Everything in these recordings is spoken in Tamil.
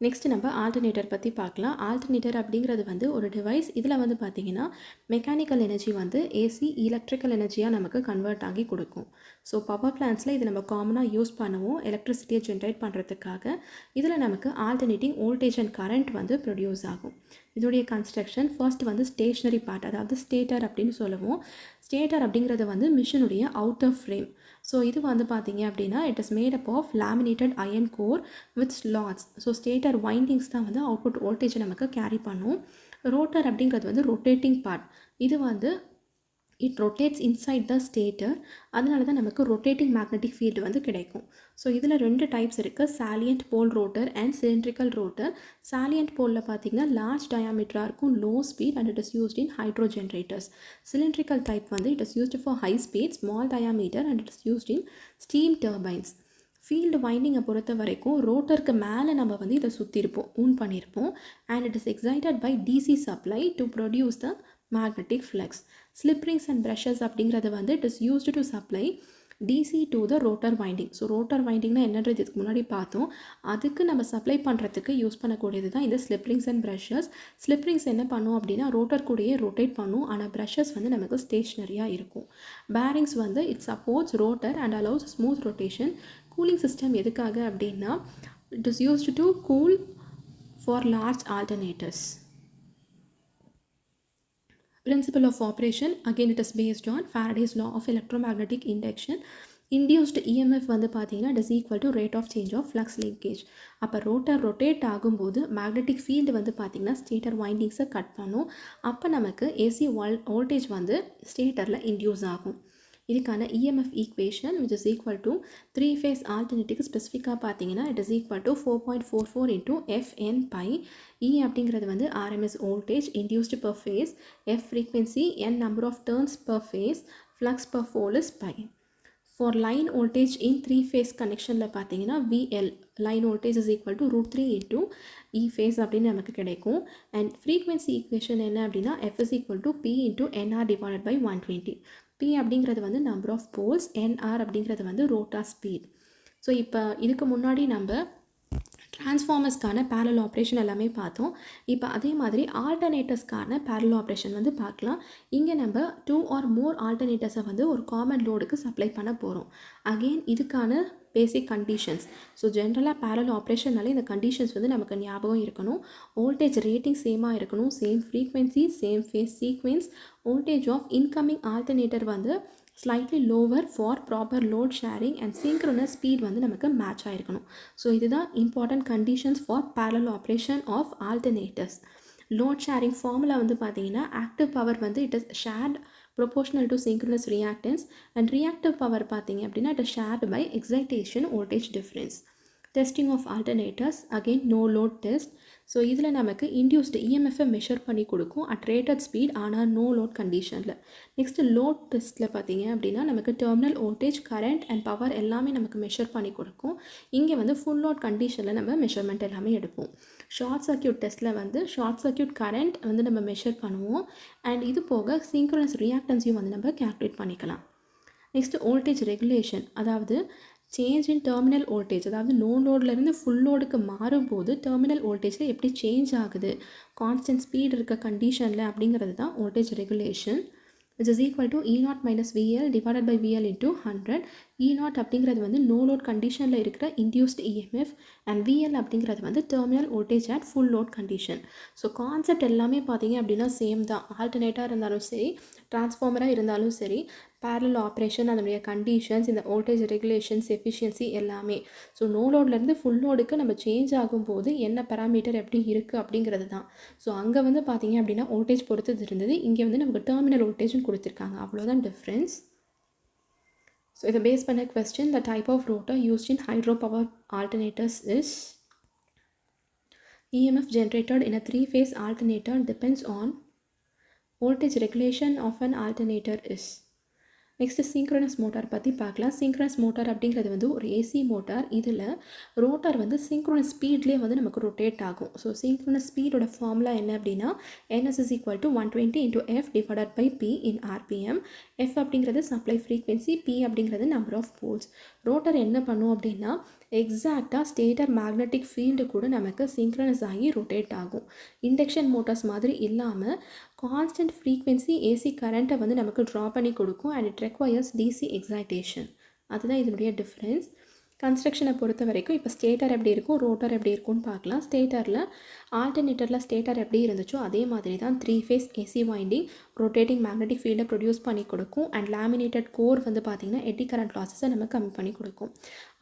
நெக்ஸ்ட் நம்ம ஆல்டர்னேட்டர் பற்றி பார்க்கலாம். ஆல்டர்னேட்டர் அப்படிங்கிறது வந்து ஒரு டிவைஸ். இதில் வந்து பார்த்திங்கன்னா மெக்கானிக்கல் எனர்ஜி வந்து ஏசி எலக்ட்ரிக்கல் எனர்ஜியாக நமக்கு கன்வெர்ட் ஆகி கொடுக்கும். ஸோ பவர் பிளான்ஸில் இது நம்ம காமனாக யூஸ் பண்ணுவோம் எலக்ட்ரிசிட்டியை ஜென்ரேட் பண்ணுறதுக்காக. இதில் நமக்கு ஆல்டர்னேட்டிங் வோல்டேஜ் அண்ட் கரண்ட் வந்து ப்ரொடியூஸ் ஆகும். இதோடைய கன்ஸ்ட்ரக்ஷன் ஃபர்ஸ்ட் வந்து ஸ்டேஷ்னரி பார்ட், அதாவது ஸ்டேட்டர் அப்படின்னு சொல்லுவோம். ஸ்டேட்டர் அப்படிங்கிறது வந்து மிஷினுடைய அவுட்டர் ஃப்ரேம். ஸோ இது வந்து பார்த்தீங்க அப்படின்னா it is made up of laminated iron core with slots. So stator windings தான் வந்து அவுட்புட் வோல்டேஜை நமக்கு கேரி பண்ணும். ரோட்டர் அப்படிங்கிறது வந்து ரொட்டேட்டிங் பார்ட். இது வந்து it rotates inside the stator. அதனால தான் நமக்கு ரொட்டேட்டிங் மேக்னெட்டிக் ஃபீல்டு வந்து கிடைக்கும். ஸோ இதில் 2 டைப்ஸ் இருக்குது, salient pole rotor and cylindrical rotor. Salient போலில் பார்த்தீங்கன்னா லார்ஜ் டயாமீட்டராக இருக்கும், low speed and it is used in hydro generators. Cylindrical type வந்து it is used for high speed, small diameter and it is used in steam turbines. Field வைண்டிங்கை பொறுத்த வரைக்கும் ரோட்டருக்கு மேலே நம்ம வந்து இதை சுற்றிருப்போம், பண்ணியிருப்போம். And it is excited by DC supply to produce the magnetic flux. Slip rings and brushes அப்படிங்கிறது வந்து it is used to supply DC to the rotor winding. So rotor வைண்டிங்னா என்னன்றது இதுக்கு முன்னாடி பார்த்தோம். அதுக்கு நம்ம சப்ளை பண்ணுறதுக்கு யூஸ் பண்ணக்கூடியது தான் இந்த slip rings and brushes. Slip rings என்ன பண்ணும் அப்படின்னா ரோட்டர் கூடயே ரொட்டேட் பண்ணும், ஆனால் ப்ரஷஸ் வந்து நமக்கு ஸ்டேஷ்னரியாக இருக்கும். பேரிங்ஸ் வந்து it supports rotor and allows smooth rotation. Cooling system எதுக்காக அப்படின்னா it is used to cool for large alternators. Principle of operation, again it is based on Faraday's law of electromagnetic induction. Induced EMF வந்து பார்த்தீங்கன்னா it is equal to rate of change of flux linkage. அப்போ ரோட்டர் ரொட்டேட் ஆகும்போது மேக்னெட்டிக் ஃபீல்டு வந்து பார்த்தீங்கன்னா ஸ்டேட்டர் வைண்டிங்ஸை கட் பண்ணும். அப்போ நமக்கு ஏசி வோல்டேஜ் வந்து ஸ்டேட்டரில் இன்டியூஸ் ஆகும். இதுக்கான EMF equation which is equal to 3 phase alternating ஸ்பெசிஃபிக்காக பார்த்தீங்கன்னா it is equal to 4.44 into Fn pi. E அப்படிங்கிறது வந்து RMS voltage induced per phase, F frequency, N number of turns per phase, flux per pole is pi. For line voltage in 3 phase connectionல பார்த்தீங்கன்னா VL line voltage is equal to √3 into E phase அப்படின்னு நமக்கு கிடைக்கும். And frequency equation என்ன அப்படின்னா F is equal to P into NR divided by 120. P அப்படிங்கிறது வந்து நம்பர் ஆஃப் போல்ஸ், NR அப்படிங்கிறது வந்து ரோட்டார் ஸ்பீட். ஸோ இப்போ இதுக்கு முன்னாடி நம்ம டிரான்ஸ்ஃபார்மர்ஸ்க்கான பேரலல் ஆப்ரேஷன் எல்லாமே பார்த்தோம். இப்போ அதே மாதிரி ஆல்டர்னேட்டர்ஸ்க்கான பேரலல் ஆப்ரேஷன் வந்து பார்க்கலாம். இங்கே நம்ம 2 or more ஆல்டர்னேட்டர்ஸை வந்து ஒரு காமன் லோடுக்கு சப்ளை பண்ண போகிறோம். அகெயின் இதுக்கான பேசிக் கண்டிஷன்ஸ். ஸோ ஜென்ரலாக பேரலல் ஆப்ரேஷன்னாலே இந்த கண்டிஷன்ஸ் வந்து நமக்கு ஞாபகம் இருக்கணும். வோல்டேஜ் ரேட்டிங் சேமாக இருக்கணும், same frequency, same phase sequence. Voltage of incoming alternator வந்து slightly lower for proper load sharing and synchronous speed வந்து நமக்கு மேட்ச் ஆகிருக்கணும். ஸோ இதுதான் important conditions for parallel operation of alternators. load sharing formula வந்து பார்த்தீங்கன்னா active power வந்து it is shared proportional to synchronous reactance and reactive power பார்த்தீங்க அப்படின்னா it is shared by excitation voltage difference. Testing of alternators, again no load test. So இதில் நமக்கு இன்டியூஸ்டு EMF மெஷர் பண்ணி கொடுக்கும் அட் ரேட்டட் ஸ்பீட், ஆனால் நோ லோட் கண்டிஷனில். நெக்ஸ்ட்டு லோட் டெஸ்ட்டில் பார்த்தீங்க அப்படின்னா நமக்கு terminal voltage, current and power எல்லாமே நமக்கு மெஷர் பண்ணி கொடுக்கும். இங்கே வந்து ஃபுல் லோட் கண்டிஷனில் நம்ம மெஷர்மெண்ட் எல்லாமே எடுப்போம். ஷார்ட் சர்க்யூட் டெஸ்ட்டில் வந்து ஷார்ட் சர்க்யூட் கரண்ட் வந்து நம்ம மெஷர் பண்ணுவோம். அண்ட் இது போக சிங்க்ரோனஸ் ரியாக்டன்ஸையும் வந்து நம்ம கேல்குலேட் பண்ணிக்கலாம். நெக்ஸ்ட்டு வோல்டேஜ் ரெகுலேஷன், அதாவது சேஞ்ச் இன் டெர்மினல் வோல்டேஜ், அதாவது நோ லோட்லேருந்து ஃபுல் லோடுக்கு மாறும்போது டெர்மினல் வோல்டேஜில் எப்படி சேஞ்ச் ஆகுது கான்ஸ்டன்ட் ஸ்பீட் இருக்க கண்டிஷனில் அப்படிங்கிறது தான் voltage regulation. which is equal to E0 minus VL divided by VL into 100. E0 அப்படிங்கிறது வந்து நோ லோட் கண்டிஷனில் இருக்கிற இன்டியூஸ்ட் EMF அண்ட் VL அப்படிங்கிறது வந்து terminal voltage at full load condition. So concept எல்லாமே பார்த்தீங்க அப்படின்னா சேம் தான். ஆல்டர்னேட்டாக இருந்தாலும் சரி, டிரான்ஸ்ஃபார்மராக இருந்தாலும் சரி, பேரலல் ஆப்ரேஷன், அதனுடைய கண்டிஷன்ஸ், இந்த வோல்டேஜ் ரெகுலேஷன்ஸ், எஃபிஷியன்சி எல்லாமே. ஸோ நோ லோட்லேருந்து ஃபுல் லோடுக்கு நம்ம சேஞ்ச் ஆகும்போது என்ன பேராமீட்டர் எப்படி இருக்குது அப்படிங்கிறது தான். ஸோ அங்கே வந்து பார்த்தீங்க அப்படின்னா வோல்டேஜ் பொறுத்தது இருந்தது, இங்கே வந்து நமக்கு டெர்மினல் வோல்டேஜும் கொடுத்துருக்காங்க, அவ்வளோதான் டிஃப்ரென்ஸ். ஸோ இதை பேஸ் பண்ண question, the type of rotor used in hydropower alternators is EMF generated in a 3-phase alternator depends on voltage regulation of an alternator is. Next synchronous motor பற்றி பார்க்கலாம். சிங்க்ரனஸ் மோட்டார் அப்படிங்கிறது வந்து ஒரு ஏசி மோட்டார். இதில் ரோட்டார் வந்து சிங்க்ரனஸ் ஸ்பீட்லேயே வந்து நமக்கு ரொட்டேட் ஆகும். ஸோ சிங்க்ரனஸ் ஸ்பீடோட ஃபார்முலா என்ன அப்படின்னா NS is equal to 120 into F divided by P in RPM. F அப்படிங்கிறது சப்ளை ஃப்ரீக்வன்சி, P அப்படிங்கிறது நம்பர் ஆஃப் போல்ஸ். ரோட்டார் என்ன பண்ணும் அப்படின்னா எக்ஸாக்டாக ஸ்டேட்டர் மேக்னெட்டிக் ஃபீல்டு கூட நமக்கு சிங்க்ரனஸ் ஆகி ரொட்டேட் ஆகும். இண்டக்ஷன் மோட்டார்ஸ் மாதிரி இல்லாமல் கான்ஸ்டன்ட் ஃப்ரீக்வென்சி ஏசி கரண்ட்டை வந்து நமக்கு ட்ரா பண்ணி கொடுக்கும் and it requires DC excitation. அதுதான் இதனுடைய டிஃப்ரென்ஸ். கன்ஸ்ட்ரக்ஷனை பொறுத்த வரைக்கும் இப்போ ஸ்டேட்டர் எப்படி இருக்கும், ரோட்டர் எப்படி இருக்கும்னு பார்க்கலாம். ஸ்டேட்டரில் ஆல்டர்னேட்டரில் ஸ்டேட்டர் எப்படி இருந்துச்சோ அதே மாதிரி தான் 3 phase AC winding rotating magnetic ஃபீல்டை ப்ரொடியூஸ் பண்ணி கொடுக்கும் அண்ட் லேமினேட்டட் கோர் வந்து பார்த்திங்கன்னா எட்டி கரண்ட் லாஸஸை நம்ம கம்மி பண்ணி கொடுக்கும்.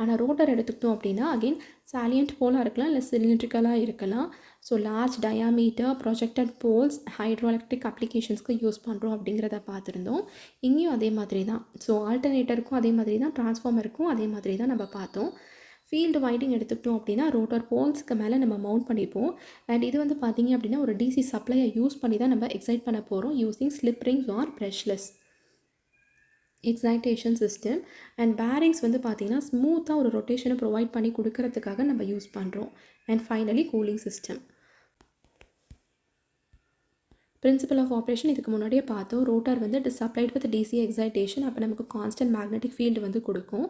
ஆனால் ரோட்டர் எடுத்துக்கிட்டோம் அப்படின்னா அகெயின் சாலியன்ட் போலாக இருக்கலாம், இல்லை சிலிண்ட்ரிக்கலாக இருக்கலாம். So large diameter projected poles hydroelectric அப்ளிகேஷன்ஸ்க்கு யூஸ் பண்ணுறோம் அப்படிங்கிறத பார்த்துருந்தோம். இங்கேயும் அதே மாதிரி தான். ஸோ ஆல்டர்னேட்டருக்கும் அதே மாதிரி தான், டிரான்ஸ்ஃபார்மருக்கும் அதே மாதிரி தான் நம்ம பார்த்தோம். ஃபீல்டு வைண்டிங் எடுத்துக்கிட்டோம் அப்படின்னா ரோட்டர் போல்ஸ்க்கு மேலே நம்ம மவுண்ட் பண்ணிப்போம். அண்ட் இது வந்து பார்த்திங்க அப்படின்னா ஒரு டிசி சப்ளையை யூஸ் பண்ணி தான் நம்ம எக்ஸைட் பண்ண போகிறோம் using slip rings or brushless excitation system. And bearings வந்து பார்த்திங்கன்னா ஸ்மூத்தாக ஒரு ரொட்டேஷனை ப்ரொவைட் பண்ணி கொடுக்கறதுக்காக நம்ம யூஸ் பண்ணுறோம். And finally cooling system. Principle of operation இதுக்கு முன்னாடியே பார்த்தோம். ரோட்டார் வந்து it is supplied with DC excitation. அப்போ நமக்கு கான்ஸ்டன்ட் மேக்னெட்டிக் ஃபீல்டு வந்து கொடுக்கும்.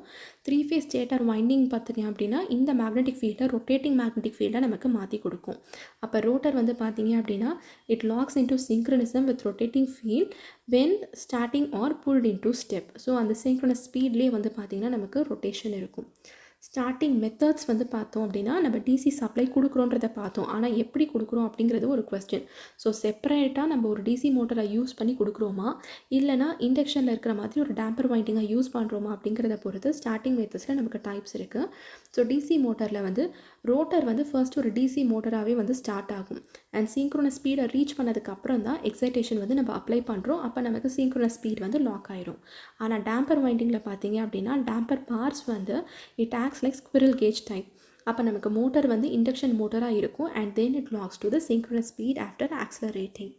3 ஃபேஸ் ஸ்டேட்டர் வைண்டிங் பார்த்தீங்க அப்படின்னா இந்த மேக்னெட்டிக் ஃபீல்டை ரொட்டேட்டிங் மேக்னெட்டிக் ஃபீல்டை நமக்கு மாற்றி கொடுக்கும். அப்போ ரோட்டர் வந்து பார்த்தீங்க அப்படின்னா it locks into synchronism with rotating field when starting or pulled into step. So அந்த சிங்க்ரனஸ் ஸ்பீட்லேயே வந்து பார்த்திங்கன்னா நமக்கு ரொட்டேஷன் இருக்கும். ஸ்டார்டிங் மெத்தட்ஸ் வந்து பார்த்தோம் அப்படின்னா நம்ம டிசி சப்ளை கொடுக்குறோன்றதை பார்த்தோம். ஆனால் எப்படி கொடுக்குறோம் அப்படிங்கிறது ஒரு கொஸ்டின். ஸோ செப்பரேட்டாக நம்ம ஒரு டிசி மோட்டரை யூஸ் பண்ணி கொடுக்குறோமா, இல்லைனா இண்டக்ஷனில் இருக்கிற மாதிரி ஒரு டேம்பர் வைண்டிங்கை யூஸ் பண்ணுறோமா அப்படிங்கிறத பொறுத்து ஸ்டார்டிங் மெத்தட்ஸில் நமக்கு டைப்ஸ் இருக்குது. ஸோ டிசி மோட்டரில் வந்து ரோட்டர் வந்து ஃபர்ஸ்ட் ஒரு டிசி மோட்டராகவே வந்து ஸ்டார்ட் ஆகும். அண்ட் சிங்க்ரோனஸ் ஸ்பீடை ரீச் பண்ணதுக்கு அப்புறம் தான் எக்ஸைட்டேஷன் வந்து நம்ம அப்ளை பண்ணுறோம். அப்போ நமக்கு சிங்க்ரோனஸ் ஸ்பீட் வந்து லாக் ஆயிரும். ஆனால் டேம்பர் வைண்டிங்கில் பார்த்தீங்க அப்படின்னா டேம்பர் பார்ட்ஸ் வந்து it acts like squirrel cage type. அப்போ நமக்கு மோட்டர் வந்து இண்டக்ஷன் மோட்டராக இருக்கும் and then it locks to the synchronous speed after accelerating.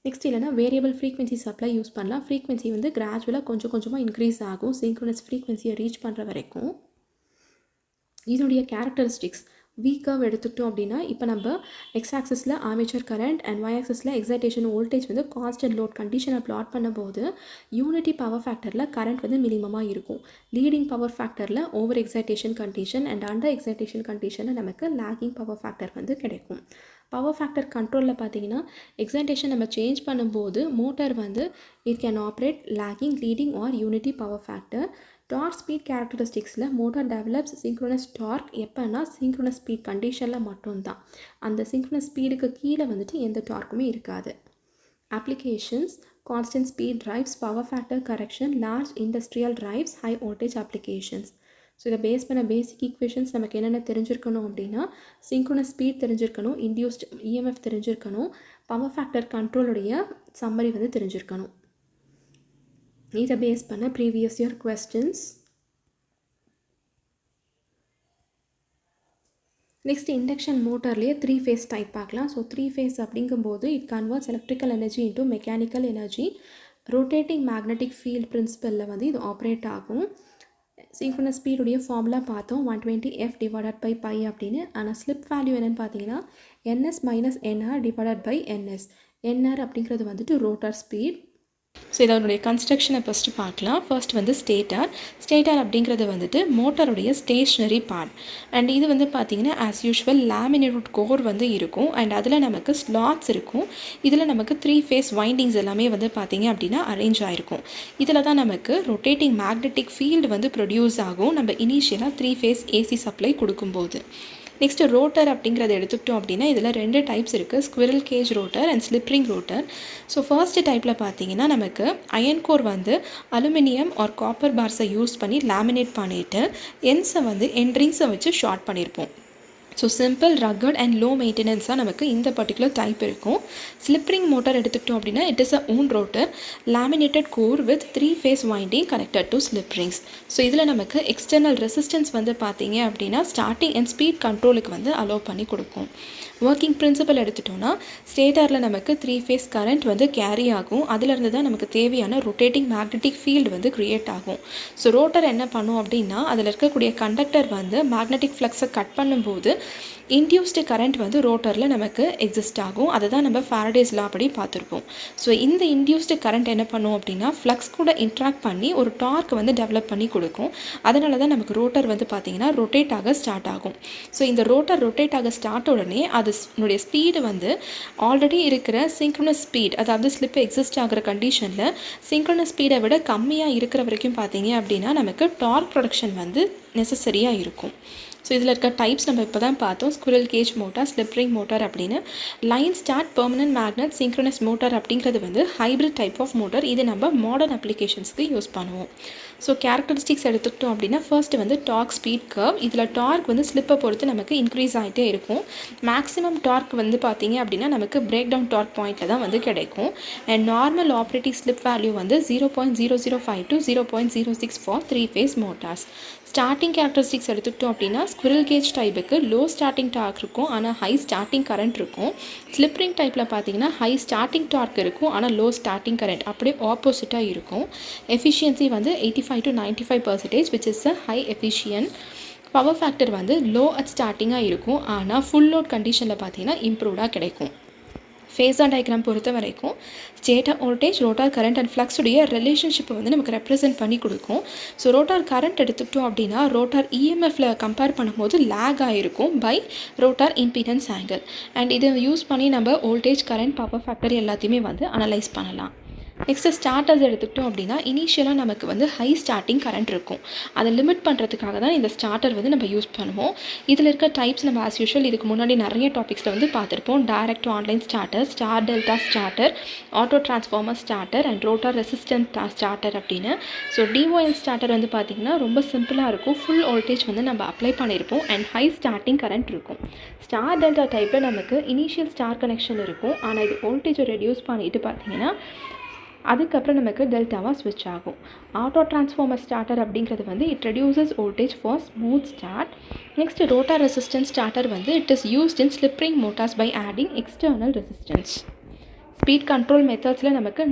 Next இல்லைனா வேரியபிள் ஃப்ரீக்வென்சி சப்ளை யூஸ் பண்ணலாம். ஃப்ரீக்வென்சி வந்து கிராஜுவலாக கொஞ்சம் கொஞ்சமாக இன்க்ரீஸ் ஆகும் சிங்க்ரோனஸ் ஃப்ரீக்வென்சியை ரீச் பண்ணுற வரைக்கும். இதனுடைய கேரக்டரிஸ்டிக்ஸ் வி கர்வ் எடுத்துக்கிட்டோம் அப்படின்னா இப்போ நம்ம எக்ஸ் ஆக்சிஸில் ஆர்மேச்சர் கரண்ட் அண்ட் ஒய் ஆக்சிஸில் எக்ஸைட்டேஷன் வோல்டேஜ் வந்து கான்ஸ்டன்ட் லோட் கண்டிஷனை ப்ளாட் பண்ணும்போது யூனிட்டி பவர் ஃபேக்டரில் கரண்ட் வந்து மினிமமாக இருக்கும். லீடிங் பவர் ஃபேக்டரில் over excitation condition and under excitation கண்டிஷனில் நமக்கு லேகிங் பவர் ஃபேக்டர் வந்து கிடைக்கும். பவர் ஃபேக்டர் கண்ட்ரோலில் பார்த்தீங்கன்னா எக்ஸைட்டேஷன் நம்ம சேஞ்ச் பண்ணும்போது மோட்டர் வந்து it can operate lagging, leading or unity power factor. Torque speed கேரக்டரிஸ்டிக்ஸில் மோட்டார் டெவலப்ஸ் சிங்க்ரோனஸ் டார்க் எப்போனா சிங்க்ரோனஸ் ஸ்பீட் கண்டிஷனில் மட்டும்தான். அந்த சிங்க்ரோனஸ் ஸ்பீடுக்கு கீழே வந்துட்டு எந்த டார்க்குமே இருக்காது. Applications constant speed drives, power factor correction, large industrial drives, high voltage applications. So இதை பேஸ் பண்ண பேசிக் ஈக்குவேஷன்ஸ் நமக்கு என்னென்ன தெரிஞ்சிருக்கணும் அப்படின்னா சிங்க்ரோனஸ் ஸ்பீட் தெரிஞ்சிருக்கணும், இன்டியூஸ்ட் இஎம்எஃப் தெரிஞ்சிருக்கணும், பவர் ஃபேக்டர் கண்ட்ரோலுடைய சம்மரி வந்து தெரிஞ்சிருக்கணும். இதை பேஸ் பண்ண previous year questions. Next induction மோட்டர்லேயே 3 ஃபேஸ் டைப் பார்க்கலாம். ஸோ 3 ஃபேஸ் அப்படிங்கும்போது it converts electrical energy into mechanical energy. Rotating magnetic field principle வந்து இது ஆப்ரேட் ஆகும். சிங்க்ரோனஸ் ஸ்பீடுடைய ஃபார்முலா பார்த்தோம் 120 F டிவைடட் பை பை அப்படின்னு. ஆனால் ஸ்லிப் வேல்யூ என்னென்னு பார்த்தீங்கன்னா NS minus NR divided by NS. NR அப்படிங்கிறது வந்துட்டு ரோட்டார் ஸ்பீட். ஸோ இதனுடைய கன்ஸ்ட்ரக்ஷனை ஃபஸ்ட்டு பார்க்கலாம். ஃபர்ஸ்ட் வந்து ஸ்டேட்டார் அப்படிங்கிறது வந்துட்டு மோட்டருடைய ஸ்டேஷ்னரி பார்ட். அண்ட் இது வந்து பார்த்திங்கன்னா ஆஸ் யூஷுவல் லேமினேட்டட் கோர் வந்து இருக்கும் அண்ட் அதில் நமக்கு ஸ்லாட்ஸ் இருக்கும். இதில் நமக்கு 3 ஃபேஸ் வைண்டிங்ஸ் எல்லாமே வந்து பார்த்திங்க அப்படின்னா அரேஞ்ச் ஆகிருக்கும். இதில் தான் நமக்கு ரொட்டேட்டிங் மேக்னெட்டிக் ஃபீல்டு வந்து ப்ரொடியூஸ் ஆகும் நம்ம இனிஷியலாக 3 ஃபேஸ் ஏசி சப்ளை கொடுக்கும்போது. நெக்ஸ்ட்டு ரோட்டர் அப்படிங்கிறத எடுத்துக்கிட்டோம் அப்படின்னா இதில் 2 டைப்ஸ் இருக்குது, squirrel cage rotor and slip ring rotor. So first டைப்பில் பார்த்தீங்கன்னா நமக்கு அயன் கோர் வந்து அலுமினியம் ஆர் காப்பர் பார்ஸை யூஸ் பண்ணி லேமினேட் பண்ணிவிட்டு எண்ட்ஸை வந்து எண்ட்ரிங்ஸை வச்சு ஷார்ட் பண்ணியிருப்போம். So simple, rugged and low மெயின்டெனன்ஸாக நமக்கு இந்த பர்டிகுலர் டைப் இருக்கும். ஸ்லிப்ரிங் மோட்டர் எடுத்துக்கிட்டோம் அப்படின்னா it is a wound rotor laminated core with 3 phase winding connected to slip rings. So இதில் நமக்கு எக்ஸ்டர்னல் ரெசிஸ்டன்ஸ் வந்து பார்த்தீங்க அப்படின்னா ஸ்டார்டிங் அண்ட் ஸ்பீட் கண்ட்ரோலுக்கு வந்து அலோவ் பண்ணி கொடுக்கும். ஒர்க்கிங் பிரின்சிபல் எடுத்துட்டோம்னா ஸ்டேட்டரில் நமக்கு 3 ஃபேஸ் கரண்ட் வந்து கேரி ஆகும். அதிலிருந்து தான் நமக்கு தேவையான ரொட்டேட்டிங் மேக்னெட்டிக் ஃபீல்டு வந்து க்ரியேட் ஆகும். ஸோ ரோட்டர் என்ன பண்ணும் அப்படின்னா அதில் இருக்கக்கூடிய கண்டக்டர் வந்து மேக்னெட்டிக் ஃப்ளக்ஸை கட் பண்ணும்போது இன்டியூஸ்டு கரண்ட் வந்து ரோட்டரில் நமக்கு எக்ஸிஸ்ட் ஆகும். அதை தான் நம்ம ஃபாரடேஸ் லா படி பார்த்துருப்போம். ஸோ இந்த இன்டியூஸ்டு கரண்ட் என்ன பண்ணும் அப்படின்னா ஃப்ளக்ஸ் கூட இன்ட்ராக்ட் பண்ணி ஒரு டார்க் வந்து டெவலப் பண்ணி கொடுக்கும். அதனால தான் நமக்கு ரோட்டர் வந்து பார்த்திங்கன்னா ரொட்டேட் ஆக ஸ்டார்ட் ஆகும். ஸோ இந்த ரோட்டர் ரொட்டேட் ஆக ஸ்டார்ட் உடனே அதனுடைய ஸ்பீடு வந்து ஆல்ரெடி இருக்கிற சிங்க்ரோனஸ் ஸ்பீட், அதாவது ஸ்லிப் எக்ஸிஸ்ட் ஆகிற கண்டிஷனில் சிங்க்ரோனஸ் ஸ்பீடை விட கம்மியாக இருக்கிற வரைக்கும் பார்த்தீங்க அப்படின்னா நமக்கு டார்க் ப்ரொடக்ஷன் வந்து நெசசரியாக இருக்கும். ஸோ இதில் இருக்க டைப்ஸ் நம்ம இப்போ தான் பார்த்தோம். Squirrel cage motor, slip ring motor அப்படின்னு. Line start, permanent magnet, synchronous motor அப்படிங்கிறது வந்து ஹைப்ரிட் டைப் ஆஃப் மோட்டார். இது நம்ம மாடர்ன் அப்ளிகேஷன்ஸ்க்கு யூஸ் பண்ணுவோம். ஸோ கேரக்டரிஸ்டிக்ஸ் எடுத்துக்கிட்டோம் அப்படின்னா ஃபர்ஸ்ட் வந்து டார்க் ஸ்பீட் கர்வ். இதில் டார்க் வந்து ஸ்லிப்பை பொறுத்து நமக்கு இன்க்ரீஸ் ஆகிட்டே இருக்கும். மேக்ஸிமம் டார்க் வந்து பார்த்தீங்க அப்படின்னா நமக்கு பிரேக் டவுன் டார்க் பாயிண்டில் தான் வந்து கிடைக்கும். And normal operating slip value வந்து 0.005 to 0.06 for 3 phase motors. Starting characteristics எடுத்துக்கிட்டோம் அப்படின்னா ஸ்குரல் கேஜ் டைப்புக்கு லோ ஸ்டார்டிங் டார்க் இருக்கும், ஆனால் ஹை ஸ்டார்டிங் கரண்ட் இருக்கும். ஸ்லிப் ரிங் டைப்பில் பார்த்தீங்கன்னா ஹை ஸ்டார்டிங் டார்க் இருக்கும், ஆனால் லோ ஸ்டார்டிங் கரண்ட். அப்படியே ஆப்போசிட்டாக இருக்கும். எஃபிஷியன்சி வந்து 85 to 95%, which is a high efficient. Power factor வந்து லோ அட் ஸ்டார்டிங்காக இருக்கும், ஆனால் ஃபுல் லோட் கண்டிஷனில் பார்த்தீங்கன்னா இம்ப்ரூவ்டாக கிடைக்கும். ஃபேஸர் டயக்ராம் பொறுத்த வரைக்கும் stator voltage, rotor current and ஃப்ளக்ஸுடைய ரிலேஷன்ஷிப்பை வந்து நமக்கு ரெப்ரசென்ட் பண்ணி கொடுக்கும். ஸோ ரோட்டார் கரண்ட் எடுத்துக்கிட்டோம் அப்படின்னா ரோட்டார் இஎம்எஃப்ல கம்பேர் பண்ணும்போது லேக் ஆகிருக்கும் by rotor impedance angle. And இதை யூஸ் பண்ணி நம்ம வோல்டேஜ், கரண்ட், பவர் ஃபேக்டர் எல்லாத்தையுமே வந்து அனலைஸ் பண்ணலாம். நெக்ஸ்ட்டு ஸ்டார்டர்ஸ் எடுத்துக்கிட்டோம் அப்படின்னா இனிஷியலாக நமக்கு வந்து ஹை ஸ்டார்டிங் கரண்ட் இருக்கும். அதை லிமிட் பண்ணுறதுக்காக தான் இந்த ஸ்டார்டர் வந்து நம்ம யூஸ் பண்ணுவோம். இதில் இருக்க டைப்ஸ் நம்ம ஆஸ் யூஷுவல் இதுக்கு முன்னாடி நிறைய டாபிக்ஸில் வந்து பார்த்துருப்போம். Direct online starter, star delta starter, auto transformer starter and rotor resistant starter அப்படின்னு. ஸோ டிஓஎல் ஸ்டார்டர் வந்து பார்த்திங்கன்னா ரொம்ப சிம்பிளாக இருக்கும். ஃபுல் வோல்டேஜ் வந்து நம்ம அப்ளை பண்ணியிருப்போம் அண்ட் ஹை ஸ்டார்டிங் கரண்ட் இருக்கும். ஸ்டார் டெல்டா டைப்பில் நமக்கு இனிஷியல் ஸ்டார் கனெக்ஷன் இருக்கும், ஆனால் இது வோல்டேஜை ரெடியூஸ் பண்ணிட்டு பார்த்தீங்கன்னா அதுக்கப்புறம் நமக்கு டெல்டாவாக ஸ்விட்ச் ஆகும். ஆட்டோ டிரான்ஸ்ஃபார்மர் ஸ்டார்டர் அப்படிங்கிறது வந்து it reduces voltage for smooth start. Next rotor resistance starter வந்து it is used in slip ring motors by adding external resistance. Speed control மெத்தட்ஸில் நமக்கு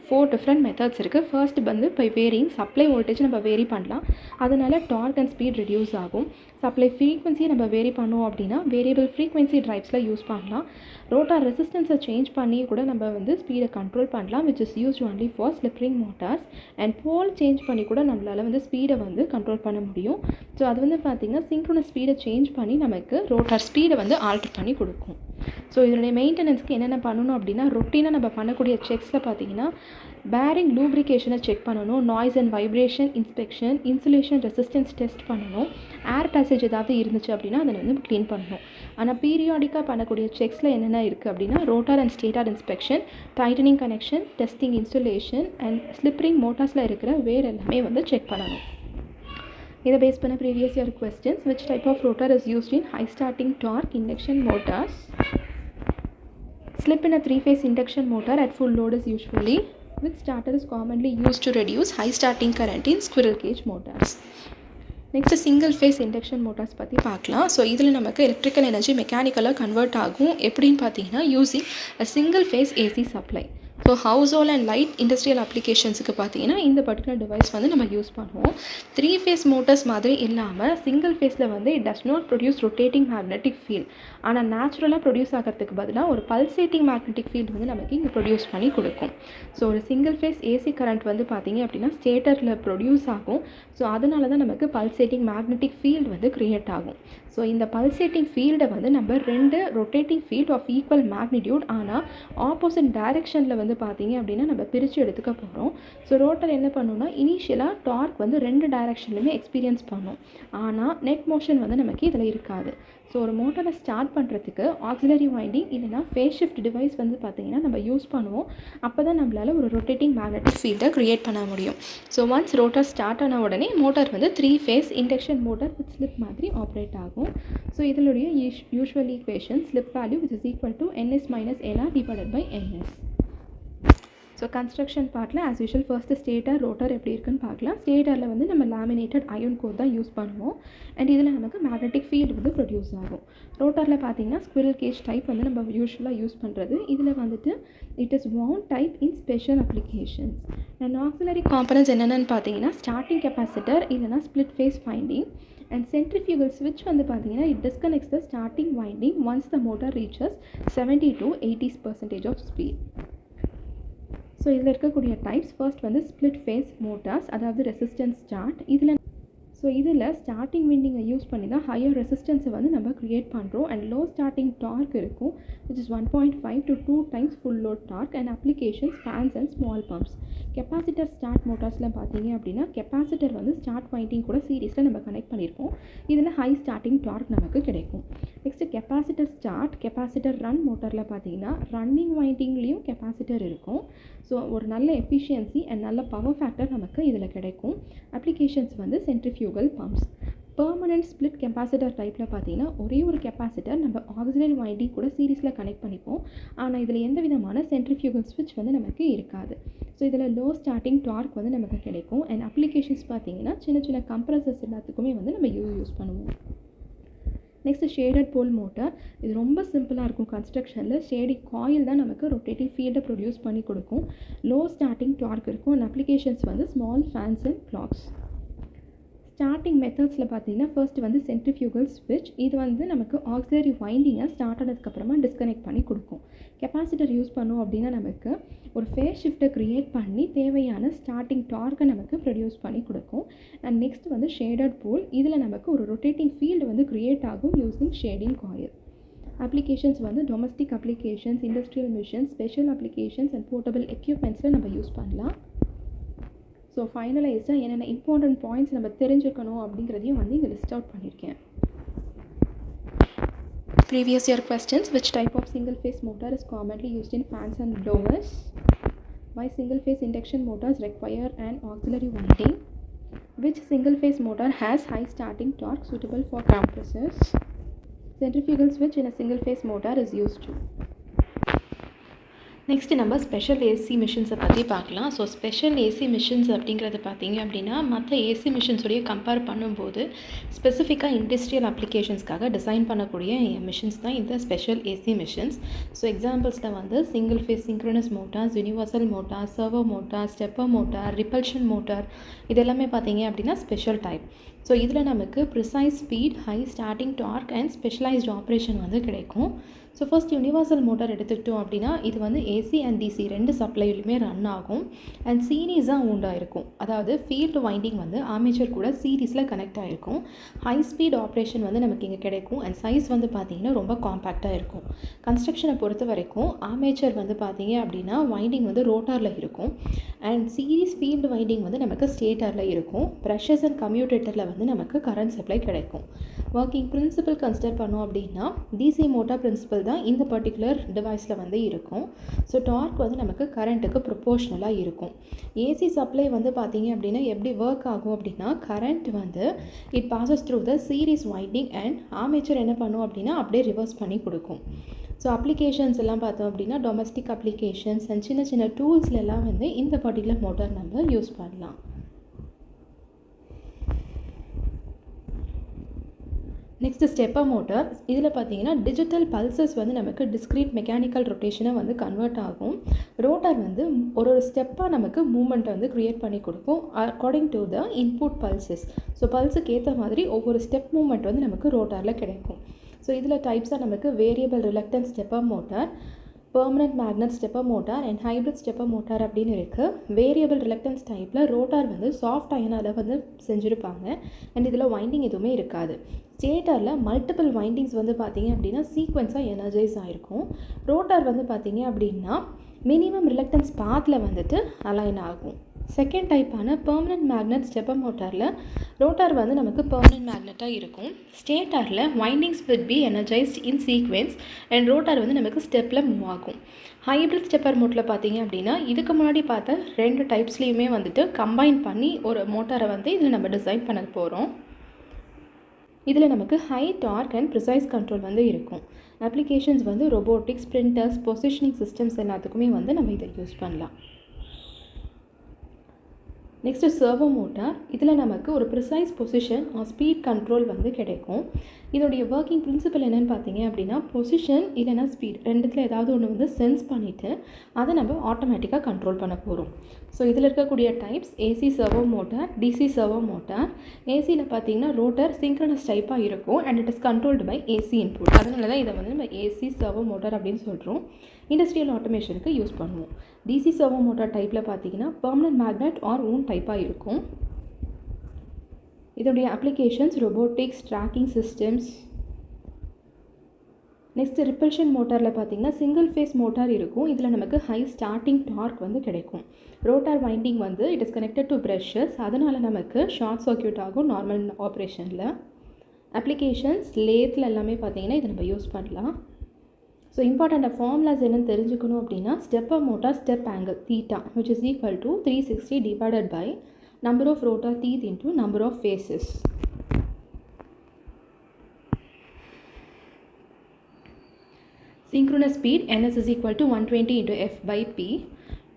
4 டிஃப்ரெண்ட் மெத்தட்ஸ் இருக்குது. ஃபர்ஸ்ட் வந்து பை வேரிங் சப்ளை வோல்டேஜ் நம்ம வேரி பண்ணலாம், அதனால டார்க் அண்ட் ஸ்பீட் ரெடியூஸ் ஆகும். சப்ளை ஃப்ரீக்வன்சியை நம்ம வேரி பண்ணோம் அப்படின்னா வேரியபிள் ஃப்ரீக்வன்சி ட்ரைவ்ஸில் யூஸ் பண்ணலாம். ரோட்டார் ரெசிஸ்டன்ஸை சேஞ்ச் பண்ணி கூட நம்ம வந்து ஸ்பீடை கண்ட்ரோல் பண்ணலாம், which is used only for slip ring motors. And pole change பண்ணி கூட நம்மளால் வந்து ஸ்பீடை வந்து கண்ட்ரோல் பண்ண முடியும். ஸோ அது வந்து பார்த்திங்கன்னா சிங்க்ரோனஸ் ஸ்பீடை சேஞ்ச் பண்ணி நமக்கு ரோட்டார் ஸ்பீடை வந்து ஆல்டர் பண்ணி கொடுக்கும். ஸோ இதனுடைய மெயின்டெனன்ஸ்க்கு என்னென்ன பண்ணணும் அப்படின்னா ரொட்டீனாக நம்ம பண்ணக்கூடிய செக்ஸில் பார்த்தீங்கன்னா பேரிங் லூப்ரிகேஷனை செக் பண்ணணும், noise and vibration inspection, insulation resistance test பண்ணணும், ஏர் பேசேஜ் ஏதாவது இருந்துச்சு அப்படின்னா அதை வந்து க்ளீன் பண்ணணும். ஆனால் பீரியாடிக்காக பண்ணக்கூடிய செக்ஸில் என்னென்ன இருக்குது அப்படின்னா rotor and stator inspection, tightening connection, testing insulation and slip ring மோட்டார்ஸில் இருக்கிற வேர் எல்லாமே வந்து செக் பண்ணணும். இதை பேஸ் பண்ண previous year questions. Which type of rotor is used in high starting torque induction motors? Slip in a 3-phase induction motor at full load is usually. Which starter is commonly used to reduce high starting current in squirrel cage motors? Next single phase induction Motors பற்றி பார்க்கலாம். ஸோ இதில் நமக்கு எலக்ட்ரிக்கல் எனர்ஜி மெக்கானிக்கலாக கன்வெர்ட் ஆகும். எப்படின்னு பார்த்தீங்கன்னா using a single phase AC supply. So household and light industrial அப்ளிகேஷன்ஸுக்கு பார்த்தீங்கன்னா இந்த பர்டிகுலர் டிவைஸ் வந்து நம்ம யூஸ் பண்ணுவோம். 3 phase மோட்டர்ஸ் மாதிரி இல்லாமல் சிங்கிள் ஃபேஸில் வந்து it does not produce rotating magnetic field. ஆனால் நேச்சுரலாக ப்ரொடியூஸ் ஆகிறதுக்கு பதிலாக ஒரு பல்சேட்டிங் மேக்னெட்டிக் ஃபீல்டு வந்து நமக்கு இங்கே ப்ரொடியூஸ் பண்ணி கொடுக்கும். ஸோ ஒரு சிங்கிள் ஃபேஸ் ஏசி கரண்ட் வந்து பார்த்தீங்க அப்படின்னா ஸ்டேட்டரில் ப்ரொடியூஸ் ஆகும். ஸோ அதனால தான் நமக்கு பல்சேட்டிங் மேக்னெட்டிக் ஃபீல்டு வந்து க்ரியேட் ஆகும். ஸோ இந்த பல்சேட்டிங் ஃபீல்டை வந்து நம்ம 2 rotating field of equal magnitude ஆனால் ஆப்போசிட் டைரெக்ஷனில் வந்து பார்த்தீங்க அப்படின்னா நம்ம பிரித்து எடுத்துக்க போகிறோம். ஸோ ரோட்டர் என்ன பண்ணணும்னா இனிஷியலாக டார்க் வந்து 2 டைரெக்ஷன்லையுமே எக்ஸ்பீரியன்ஸ் பண்ணும், ஆனால் நெட் மோஷன் வந்து நமக்கு இதில் இருக்காது. ஸோ ஒரு மோட்டரை ஸ்டார்ட் பண்ணுறதுக்கு ஆக்சிலரி வைண்டிங் இல்லைனா ஃபேஸ் ஷிஃப்ட் டிவைஸ் வந்து பார்த்திங்கன்னா நம்ம யூஸ் பண்ணுவோம். அப்போ தான் நம்மளால் ஒரு ரொட்டேட்டிங் மேக்னெட்டிக் ஃபீல்டை க்ரியேட் பண்ண முடியும். ஸோ ஒன்ஸ் ரோட்டர் ஸ்டார்ட் ஆன உடனே மோட்டர் வந்து 3 phase induction motor with slip மாதிரி ஆப்ரேட் ஆகும். ஸோ இதனுடைய usual equation slip value which is equal to ns minus nr divided by ns. So construction பார்ட்டில் as usual first stator rotor எப்படி இருக்குன்னு பார்க்கலாம். ஸ்டேட்டரில் வந்து நம்ம லேமினேட்டட் அயன் கோர் தான் யூஸ் பண்ணுவோம். அண்ட் இதில் நமக்கு மேக்னெட்டிக் ஃபீல்டு வந்து ப்ரொடியூஸ் ஆகும். ரோட்டரில் பார்த்தீங்கன்னா ஸ்குவிரல் கேஜ் டைப் வந்து நம்ம யூஸ்வலாக யூஸ் பண்ணுறது. இதில் வந்துட்டு it is wound type in special applications. And auxiliary components என்னென்னு பார்த்தீங்கன்னா ஸ்டார்டிங் கெப்பாசிட்டர் இல்லைனா split phase winding and centrifugal ஸ்விட்ச் வந்து பார்த்தீங்கன்னா it disconnects the starting winding once the motor reaches 70 to 80% of speed. So இதில் இருக்கக்கூடிய டைப்ஸ் ஃபர்ஸ்ட் வந்து ஸ்ப்ளிட் ஃபேஸ் மோட்டார்ஸ், அதாவது ரெசிஸ்டன்ஸ் ஸ்டார்ட். இதில் ஸ்டார்டிங் விண்டிங்கை யூஸ் பண்ணி தான் ஹையர் ரெசிஸ்டன்ஸை வந்து நம்ம க்ரியேட் பண்ணுறோம். அண்ட் லோ ஸ்டார்டிங் டார்க் இருக்கும், which is 1.5 to 2 times full load torque. And applications fans and small pumps. Capacitor start மோட்டார்ஸில் பார்த்தீங்க அப்படின்னா கெப்பாசிட்டர் வந்து ஸ்டார்ட் வைண்டிங் கூட சீரிஸில் நம்ம கனெக்ட் பண்ணியிருப்போம். இதில் ஹை ஸ்டார்டிங் டார்க் நமக்கு கிடைக்கும். Next capacitor start, capacitor run மோட்டரில் பார்த்தீங்கன்னா ரன்னிங் வைண்டிங்லேயும் கெப்பாசிட்டர் இருக்கும். ஸோ ஒரு நல்ல எஃபிஷியன்சி அண்ட் நல்ல பவர் ஃபேக்டர் நமக்கு இதில் கிடைக்கும். அப்ளிகேஷன்ஸ் வந்து centrifugal pumps. Permanent split capacitor டைப்பில் பார்த்தீங்கன்னா ஒரே ஒரு கெப்பாசிட்டர் நம்ம ஆக்சிலரி வைண்டிங் கூட சீரிஸில் கனெக்ட் பண்ணிப்போம். ஆனால் இதில் எந்த விதமான சென்ட்ரிஃபியூகல் ஸ்விட்ச் வந்து நமக்கு இருக்காது. ஸோ இதில் லோ ஸ்டார்டிங் டார்க் வந்து நமக்கு கிடைக்கும். அண்ட் அப்ளிகேஷன்ஸ் பார்த்தீங்கன்னா சின்ன சின்ன கம்ப்ரஸர்ஸ் எல்லாத்துக்குமே வந்து நம்ம யூஸ் பண்ணுவோம். Next shaded pole motor. இது ரொம்ப சிம்பிளாக இருக்கும் கன்ஸ்ட்ரக்ஷனில். ஷேடிங் காயில் தான் நமக்கு ரொட்டேட்டிங் ஃபீல்டை ப்ரொடியூஸ் பண்ணி கொடுக்கும். லோ ஸ்டார்டிங் டார்க் இருக்கும். அண்ட் அப்ளிகேஷன்ஸ் வந்து small fans and clocks. Starting மெத்தட்ஸில் பார்த்தீங்கன்னா ஃபர்ஸ்ட் வந்து சென்ட்ரிஃபியூகல் ஸ்விட்ச். இது வந்து நமக்கு ஆக்சிலரி வைண்டிங்கை ஸ்டார்ட் ஆனதுக்கப்புறமா டிஸ்கனெக்ட் பண்ணி கொடுக்கும். கெப்பாசிட்டர் யூஸ் பண்ணோம் அப்படின்னா நமக்கு ஒரு ஃபேஸ் ஷிஃப்ட்டை க்ரியேட் பண்ணி தேவையான ஸ்டார்டிங் டார்க்கை நமக்கு ப்ரொடியூஸ் பண்ணி கொடுக்கும். அண்ட் நெக்ஸ்ட் வந்து ஷேடட் போல். இதில் நமக்கு ஒரு ரொட்டேட்டிங் ஃபீல்டு வந்து க்ரியேட் ஆகும் யூஸிங் ஷேடிங் காயில். அப்ளிகேஷன்ஸ் வந்து domestic applications, industrial machines, special applications and portable எக்யூப்மெண்ட்ஸில் நம்ம யூஸ் பண்ணலாம். ஸோ ஃபைனலைஸ்டாக என்னென்ன இம்பார்ட்டன்ட் பாயிண்ட்ஸ் நம்ம தெரிஞ்சுக்கணும் அப்படிங்கிறதையும் வந்து இங்கே லிஸ்ட் அவுட் பண்ணியிருக்கேன். Previous year questions. Which type of single phase motor is commonly used in fans and blowers? Why single phase induction motors require an auxiliary winding? Which single phase motor has high starting torque suitable for compressors? Centrifugal switch in a single phase motor is used to. Next நம்ம ஸ்பெஷல் ஏசி மிஷின்ஸை பற்றி பார்க்கலாம். ஸோ ஸ்பெஷல் ஏசி மிஷின்ஸ் அப்படிங்கிறது பார்த்திங்க அப்படின்னா மற்ற ஏசி மிஷின்ஸோடைய கம்பேர் பண்ணும்போது ஸ்பெசிஃபிக்காக இண்டஸ்ட்ரியல் அப்ளிகேஷன்ஸ்க்காக டிசைன் பண்ணக்கூடிய மிஷின்ஸ் தான் இந்த ஸ்பெஷல் ஏசி மிஷின்ஸ். ஸோ எக்ஸாம்பிள்ஸில் வந்து single phase synchronous Motors, universal motor, servo motor, stepper motor, repulsion motor, இது எல்லாமே பார்த்திங்க அப்படின்னா ஸ்பெஷல் டைப். ஸோ இதில் நமக்கு precise speed, high starting dark and specialised operation வந்து கிடைக்கும். ஸோ ஃபர்ஸ்ட் யூனிவர்சல் மோட்டார் எடுத்துக்கிட்டோம் அப்படின்னா இது வந்து ஏசி அண்ட் டிசி ரெண்டு சப்ளைலையுமே ரன் ஆகும் அண்ட் சீரீஸாக உண்டாயிருக்கும். அதாவது ஃபீல்டு வைண்டிங் வந்து ஆர்மேச்சர் கூட சீரீஸில் கனெக்ட் ஆகிருக்கும். ஹை ஸ்பீட் ஆப்ரேஷன் வந்து நமக்கு இங்கே கிடைக்கும் அண்ட் சைஸ் வந்து பார்த்திங்கன்னா ரொம்ப காம்பேக்டாக இருக்கும். கன்ஸ்ட்ரக்ஷனை பொறுத்த வரைக்கும் ஆர்மேச்சர் வந்து பார்த்திங்க அப்படின்னா வைண்டிங் வந்து ரோட்டாரில் இருக்கும் அண்ட் சீரீஸ் ஃபீல்டு வைண்டிங் வந்து நமக்கு ஸ்டேட்டரில் இருக்கும். ப்ரெஷர்ஸ் அண்ட் கம்யூட்டேட்டரில் வந்து நமக்கு கரண்ட் சப்ளை கிடைக்கும். ஒர்க்கிங் பிரின்சிபல் கன்சிடர் பண்ணோம் அப்படின்னா டிசி மோட்டார் பிரின்சிபல் தான் இந்த பர்டிகுலர் டிவைஸில் வந்து இருக்கும். ஸோ டார்க் வந்து நமக்கு கரண்ட்டுக்கு ப்ரொபோஷ்னலாக இருக்கும். ஏசி சப்ளை வந்து பார்த்திங்க அப்படின்னா எப்படி ஒர்க் ஆகும் அப்படின்னா கரண்ட் வந்து it bosses through the series winding and armature என்ன பண்ணும் அப்படின்னா அப்படியே ரிவர்ஸ் பண்ணி கொடுக்கும். ஸோ அப்ளிகேஷன்ஸ் எல்லாம் பார்த்தோம் அப்படின்னா டொமஸ்டிக் அப்ளிகேஷன்ஸ் அண்ட் சின்ன சின்ன டூல்ஸ்லாம் வந்து இந்த பர்டிகுலர் மோட்டார் நம்ம யூஸ் பண்ணலாம். Next stepper motor. இதில் பார்த்தீங்கன்னா டிஜிட்டல் பல்சஸ் வந்து நமக்கு டிஸ்க்ரீட் மெக்கானிக்கல் ரொட்டேஷனை வந்து கன்வெர்ட் ஆகும். ரோட்டார் வந்து ஒரு ஸ்டெப்பாக நமக்கு மூமெண்ட்டை வந்து க்ரியேட் பண்ணி கொடுக்கும் according to the input pulses. So பல்ஸுக்கு ஏற்ற மாதிரி ஒவ்வொரு ஸ்டெப் மூமெண்ட் வந்து நமக்கு ரோட்டாரில் கிடைக்கும். ஸோ இதில் டைப்ஸாக நமக்கு variable reluctance stepper motor, permanent magnet stepper motor and hybrid stepper motor அப்படின்னு இருக்குது. வேரியபிள் ரிலக்டன்ஸ் டைப்பில் ரோட்டார் வந்து சாஃப்ட் அயனால் வந்து செஞ்சுருப்பாங்க அண்ட் இதில் வைண்டிங் எதுவுமே இருக்காது. ஸ்டேட்டரில் மல்டிபிள் வைண்டிங்ஸ் வந்து பார்த்திங்க அப்படின்னா சீக்வென்ஸாக எனர்ஜைஸ் ஆகிருக்கும். ரோட்டார் வந்து பார்த்திங்க அப்படின்னா மினிமம் ரிலக்டன்ஸ் பாத்தில் வந்துட்டு அலைன் ஆகும். செகண்ட் டைப்பான பெர்மனன்ட் மேக்னட் ஸ்டெப்பர் மோட்டாரில் ரோட்டார் வந்து நமக்கு பெர்மனன்ட் மேக்னட்டாக இருக்கும். ஸ்டேட்டரில் windings will be energized in sequence and rotor வந்து நமக்கு ஸ்டெப்பில் மூவ் ஆகும். ஹைப்ரிட் ஸ்டெப்பர் மோட்டில் பார்த்திங்க அப்படின்னா இதுக்கு முன்னாடி பார்த்த ரெண்டு டைப்ஸ்லேயுமே வந்துட்டு கம்பைன் பண்ணி ஒரு மோட்டாரை வந்து இதில் நம்ம டிசைன் பண்ண போகிறோம். இதில் நமக்கு high dark and precise control வந்து இருக்கும். அப்ளிகேஷன்ஸ் வந்து ரொபோட்டிக்ஸ், பிரிண்டர்ஸ், பொசிஷனிங் சிஸ்டம்ஸ் எல்லாத்துக்குமே வந்து நம்ம இதை யூஸ் பண்ணலாம். Next servo motor. இதில் நமக்கு ஒரு ப்ரிசைஸ் பொசிஷன் ஸ்பீட் கண்ட்ரோல் வந்து கிடைக்கும். இதோடைய ஒர்க்கிங் பிரின்சிபல் என்னென்னு பார்த்தீங்க அப்படின்னா பொசிஷன் இல்லைனா ஸ்பீட் ரெண்டுத்தில் ஏதாவது ஒன்று வந்து சென்ஸ் பண்ணிவிட்டு அதை நம்ம ஆட்டோமேட்டிக்காக கண்ட்ரோல் பண்ண போகிறோம். ஸோ இதில் இருக்கக்கூடிய types AC servo motor, DC servo motor. ஏசியில் பார்த்தீங்கன்னா ரோட்டர் சிங்க்ரனஸ் டைப்பாக இருக்கும் and it is controlled by AC input. அதனால தான் இதை வந்து நம்ம ஏசி சர்வோ மோட்டார் அப்படின்னு சொல்கிறோம். இண்டஸ்ட்ரியல் ஆட்டோமேஷனுக்கு யூஸ் பண்ணுவோம். டிசி சர்வோ மோட்டார் டைப்பில் பார்த்தீங்கன்னா பெர்மனன்ட் மேக்னெட் ஆர் ஊன் டைப்பாக இருக்கும். இதோடைய applications robotics, tracking systems. Next repulsion மோட்டாரில் பார்த்தீங்கன்னா சிங்கிள் ஃபேஸ் மோட்டார் இருக்கும். இதில் நமக்கு ஹை ஸ்டார்டிங் டார்க் வந்து கிடைக்கும். ரோட்டார் வைண்டிங் வந்து it is connected to precious, அதனால் நமக்கு ஷார்ட் சர்க்யூட் ஆகும் நார்மல் ஆப்ரேஷனில். அப்ளிகேஷன்ஸ் லேத்தில் எல்லாமே பார்த்தீங்கன்னா இதை நம்ம யூஸ் பண்ணலாம். ஸோ இம்பார்ட்டண்ட்டாக ஃபார்முலாஸ் என்னென்னு தெரிஞ்சுக்கணும் அப்படின்னா stepper motor step angle theta which is equal to 360 divided by number of rotor teeth into number of phases. Synchronous speed ns is equal to 120 into f by p.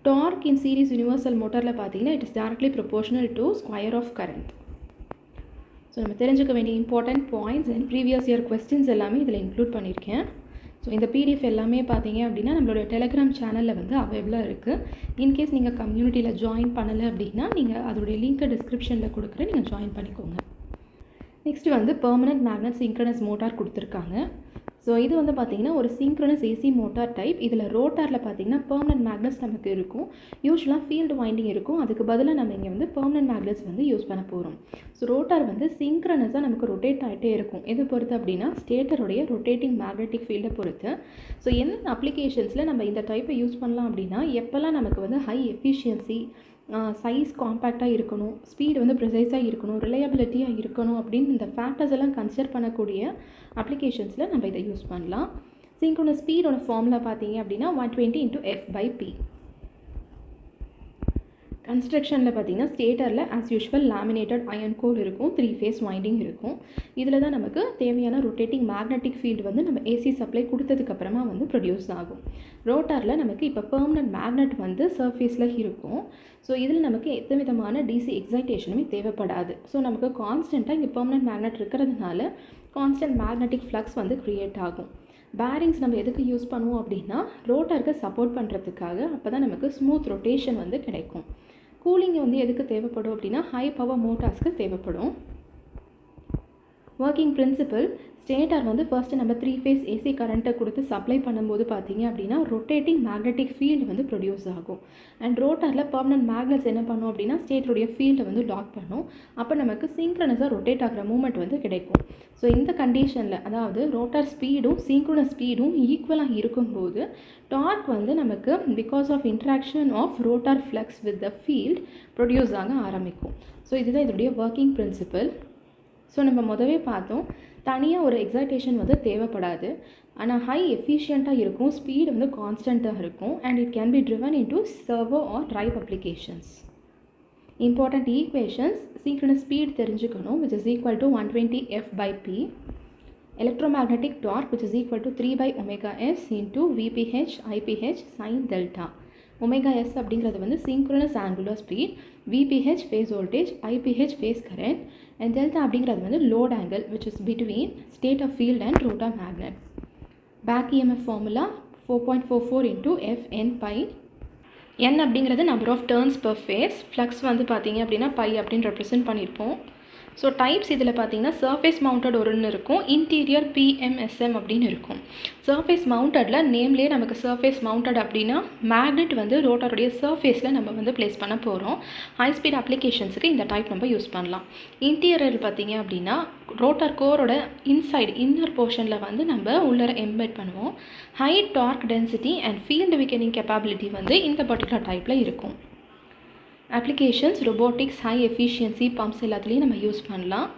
Torque in series universal motorல பார்த்தீங்கன்னா it is directly proportional to square of current. So நம்ம தெரிஞ்சுக்க வேண்டிய important points and previous year questions எல்லாமே இதில் இன்க்ளூட் பண்ணியிருக்கேன். ஸோ இந்த பிடிஎஃப் எல்லாமே பார்த்தீங்க அப்படின்னா நம்மளோட டெலிகிராம் சேனலில் வந்து அவைலபிளாக இருக்குது. இன்கேஸ் நீங்கள் கம்யூனிட்டியில் ஜாயின் பண்ணலை அப்படின்னா நீங்கள் அதோடைய லிங்க்கை டிஸ்கிரிப்ஷனில் கொடுக்குறேன், நீங்கள் ஜாயின் பண்ணிக்கோங்க. நெக்ஸ்ட்டு வந்து பெர்மனன்ட் மேக்னெட் சிங்க்ரனஸ் மோட்டார் கொடுத்துருக்காங்க. ஸோ இது வந்து பார்த்திங்கன்னா ஒரு சிங்க்ரனஸ் ஏசி மோட்டார் டைப். இதில் ரோட்டாரில் பார்த்திங்கன்னா பெர்மனன்ட் மேக்னெட்ஸ் நமக்கு இருக்கும். யூஸ்வலாக ஃபீல்டு வைண்டிங் இருக்கும். அதுக்கு பதிலாக நம்ம இங்கே வந்து பெர்மனன்ட் மேக்னெட்ஸ் வந்து யூஸ் பண்ண போகிறோம். ஸோ ரோட்டார் வந்து சிங்க்ரனஸாக நமக்கு ரொட்டேட் ஆகிட்டே இருக்கும். எது பொறுத்து அப்படின்னா ஸ்டேட்டருடைய ரொட்டேட்டிங் மேக்னெட்டிக் ஃபீல்டை பொறுத்து. ஸோ என்னென்ன அப்ளிகேஷன்ஸில் நம்ம இந்த டைப்பை யூஸ் பண்ணலாம் அப்படின்னா எப்போல்லாம் நமக்கு வந்து ஹை எஃபிஷியன்சி, சைஸ் காம்பேக்டாக இருக்கணும், ஸ்பீடு வந்து ப்ரிசைஸாக இருக்கணும், ரிலையபிலிட்டியாக இருக்கணும் அப்படின்னு இந்த ஃபேக்டர்ஸ் எல்லாம் கன்சிடர் பண்ணக்கூடிய அப்ளிகேஷன்ஸில் நம்ம இதை யூஸ் பண்ணலாம். சிங்க்ரோனஸ் ஸ்பீடோட ஃபார்முலா பார்த்தீங்க அப்படின்னா 120 into f by p. கன்ஸ்ட்ரக்ஷனில் பார்த்தீங்கன்னா ஸ்டேட்டரில் as usual laminated iron core இருக்கும், 3 ஃபேஸ் வைண்டிங் இருக்கும். இதில் தான் நமக்கு தேவையான ரொட்டேட்டிங் மேக்னெட்டிக் ஃபீல்டு வந்து நம்ம ஏசி சப்ளை கொடுத்ததுக்கப்புறமா வந்து ப்ரொடியூஸ் ஆகும். ரோட்டாரில் நமக்கு இப்போ பெர்மனன்ட் மேக்னெட் வந்து சர்ஃபேஸில் இருக்கும். ஸோ இதில் நமக்கு எந்த விதமான டிசி எக்ஸைட்டேஷனுமே தேவைப்படாது. ஸோ நமக்கு கான்ஸ்டண்ட்டாக இங்கே பெர்மனன்ட் மேக்னெட் இருக்கிறதுனால கான்ஸ்டன்ட் மேக்னெட்டிக் ஃப்ளக்ஸ் வந்து க்ரியேட் ஆகும். பேரிங்ஸ் நம்ம எதுக்கு யூஸ் பண்ணுவோம் அப்படின்னா ரோட்டாருக்கு சப்போர்ட் பண்ணுறதுக்காக. அப்போ தான் நமக்கு ஸ்மூத் ரொட்டேஷன் வந்து கிடைக்கும். கூலிங் வந்து எதுக்கு தேவைப்படும் அப்படின்னா ஹை பவர் மோட்டார்ஸ்க்கு தேவைப்படும். ஒர்க்கிங் பிரின்சிபல், ஸ்டேட்டர் வந்து ஃபர்ஸ்ட்டு நம்ம 3 ஃபேஸ் ஏசி கரண்ட்டை கொடுத்து சப்ளை பண்ணும்போது பார்த்தீங்க அப்படின்னா ரொட்டேட்டிங் மேக்னெட்டிக் ஃபீல்டு வந்து ப்ரொடியூஸ் ஆகும். அண்ட் ரோட்டாரில் பெர்மனன்ட் மேக்னெட்ஸ் என்ன பண்ணும் அப்படின்னா ஸ்டேட்டருடைய ஃபீல்டை வந்து லாக் பண்ணும். அப்போ நமக்கு சிங்க்ரனஸாக ரொட்டேட் ஆகிற மூமெண்ட் வந்து கிடைக்கும். ஸோ இந்த கண்டிஷனில் அதாவது ரோட்டார் ஸ்பீடும் சிங்க்ரோனஸ் ஸ்பீடும் ஈக்குவலாக இருக்கும்போது டார்க் வந்து நமக்கு because of interaction of rotor flux with the field produce ஆக ஆரம்பிக்கும். ஸோ இதுதான் இதோடைய ஒர்க்கிங் பிரின்சிபல். ஸோ நம்ம முதவே பார்த்தோம், தனியாக ஒரு எக்ஸைட்டேஷன் வந்து தேவைப்படாது. ஆனால் ஹை எஃபிஷியண்ட்டாக இருக்கும், ஸ்பீடு வந்து கான்ஸ்டண்ட்டாக இருக்கும் and it can be driven into servo or drive applications. Important equations, synchronous speed தெரிஞ்சுக்கணும் which is equal to 120 f by p. Electromagnetic torque which is equal to 3 by omega s into VPH IPH sin delta. Omega S அப்படிங்கிறது வந்து synchronous angular speed, VPH phase voltage, IPH phase current and delta அப்படிங்கிறது வந்து load angle which is between state of field and rotor magnet. Back EMF formula 4.44 into Fn pi. n அப்படிங்கிறது number of turns per phase, flux வந்து பார்த்தீங்க அப்படின்னா பை அப்படின்னு ரெப்ரசென்ட் பண்ணியிருப்போம். ஸோ டைப்ஸ் இதில் பார்த்தீங்கன்னா சர்ஃபேஸ் மவுண்டட் ஒன்று இருக்கும், இன்டீரியர் PMSM அப்படின்னு இருக்கும். சர்ஃபேஸ் மவுண்டடில் நேம்லேயே நமக்கு சர்ஃபேஸ் மவுண்டட் அப்படின்னா மேக்னெட் வந்து ரோட்டருடைய சர்ஃபேஸில் நம்ம வந்து ப்ளேஸ் பண்ண போகிறோம். ஹை ஸ்பீட் அப்ளிகேஷன்ஸுக்கு இந்த டைப் நம்ம யூஸ் பண்ணலாம். இன்டீரியர் பார்த்தீங்க அப்படின்னா ரோட்டர் கோரோட இன்னர் போர்ஷனில் வந்து நம்ம உள்ளே எம்பெட் பண்ணுவோம். High torque density and field weakening capability வந்து இந்த பர்டிகுலர் டைப்பில் இருக்கும். Applications robotics, high efficiency pumps எல்லாத்துலேயும் நம்ம யூஸ் பண்ணலாம்.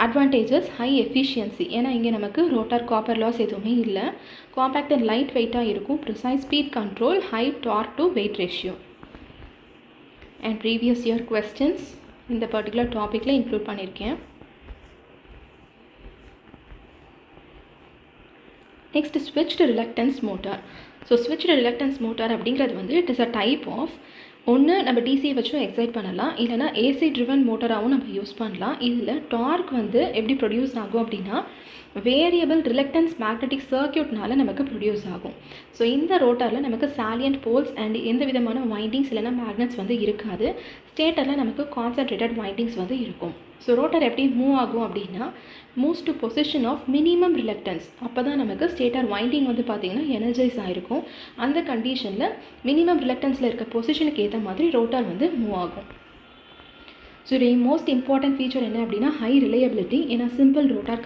அட்வான்டேஜஸ், ஹை எஃபிஷியன்சி, ஏன்னா இங்கே நமக்கு ரோட்டார் காப்பர் லாஸ் எதுவுமே இல்லை. காம்பேக்ட் அண்ட் லைட் வெயிட்டாக இருக்கும். Precise speed control, high torque to weight ratio. And previous year questions இந்த பர்டிகுலர் டாப்பிக்கில் இன்க்ளூட் பண்ணியிருக்கேன். Next switched reluctance motor. So switched reluctance motor அப்படிங்கிறது வந்து it is a type of, ஒன்று நம்ம டிசி வச்சும் எக்ஸைட் பண்ணலாம், இல்லைனா ஏசி ட்ரிவன் மோட்டராகவும் நம்ம யூஸ் பண்ணலாம். இதில் டார்க் வந்து எப்படி ப்ரொடியூஸ் ஆகும் அப்படின்னா வேரியபிள் ரிலக்டன்ஸ் மேக்னெட்டிக் சர்க்யூட்னால நமக்கு ப்ரொடியூஸ் ஆகும். ஸோ இந்த ரோட்டரில் நமக்கு சாலியன்ட் போல்ஸ் அண்ட் எந்த விதமான வைண்டிங்ஸ் இல்லைனா மேக்னெட்ஸ் வந்து இருக்காது. ஸ்டேட்டரில் நமக்கு கான்சன்ட்ரேட்டட் வைண்டிங்ஸ் வந்து இருக்கும். ஸோ ரோட்டர் எப்படி மூவ் ஆகும் அப்படின்னா moves to position of minimum reluctance. அப்போ தான் நமக்கு ஸ்டேட்டர் வைண்டிங் வந்து பார்த்திங்கன்னா எனர்ஜைஸ் ஆகிருக்கும். அந்த கண்டிஷனில் மினிமம் ரிலக்டன்ஸில் இருக்க பொசிஷனுக்கு ஏற்ற மாதிரி ரோட்டர் வந்து மூவ் ஆகும். ஸோ இது மோஸ்ட் இம்பார்ட்டன்ட் ஃபீச்சர் என்ன அப்படின்னா ஹை ரிலையபிலிட்டி. ஏன்னா சிம்பிள் ரோட்டார்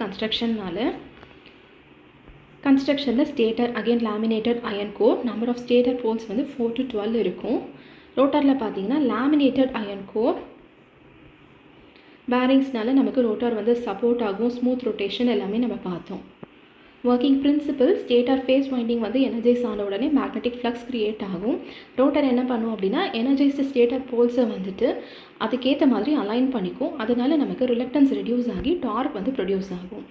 கன்ஸ்ட்ரக்ஷனில் stator again laminated iron core. Number of stator poles வந்து 4 to 12 இருக்கும். ரோட்டாரில் பார்த்தீங்கன்னா லேமினேட்டட் அயன் கோர். பேரிங்ஸ்னால நமக்கு ரோட்டார் வந்து சப்போர்ட் ஆகும். ஸ்மூத் ரொட்டேஷன் எல்லாமே நம்ம பார்த்தோம். Working principle stator phase winding வந்து எனர்ஜைஸ் ஆன உடனே மேக்னெட்டிக் ஃப்ளக்ஸ் க்ரியேட் ஆகும். ரோட்டர் என்ன பண்ணும் அப்படின்னா எனர்ஜைஸ்டு ஸ்டேட்டர் போல்ஸை வந்துட்டு அதுக்கேற்ற மாதிரி அலைன் பண்ணிக்கும். அதனால நமக்கு ரிலக்டன்ஸ் ரெடியூஸ் ஆகி டார்க் வந்து ப்ரொடியூஸ் ஆகும்.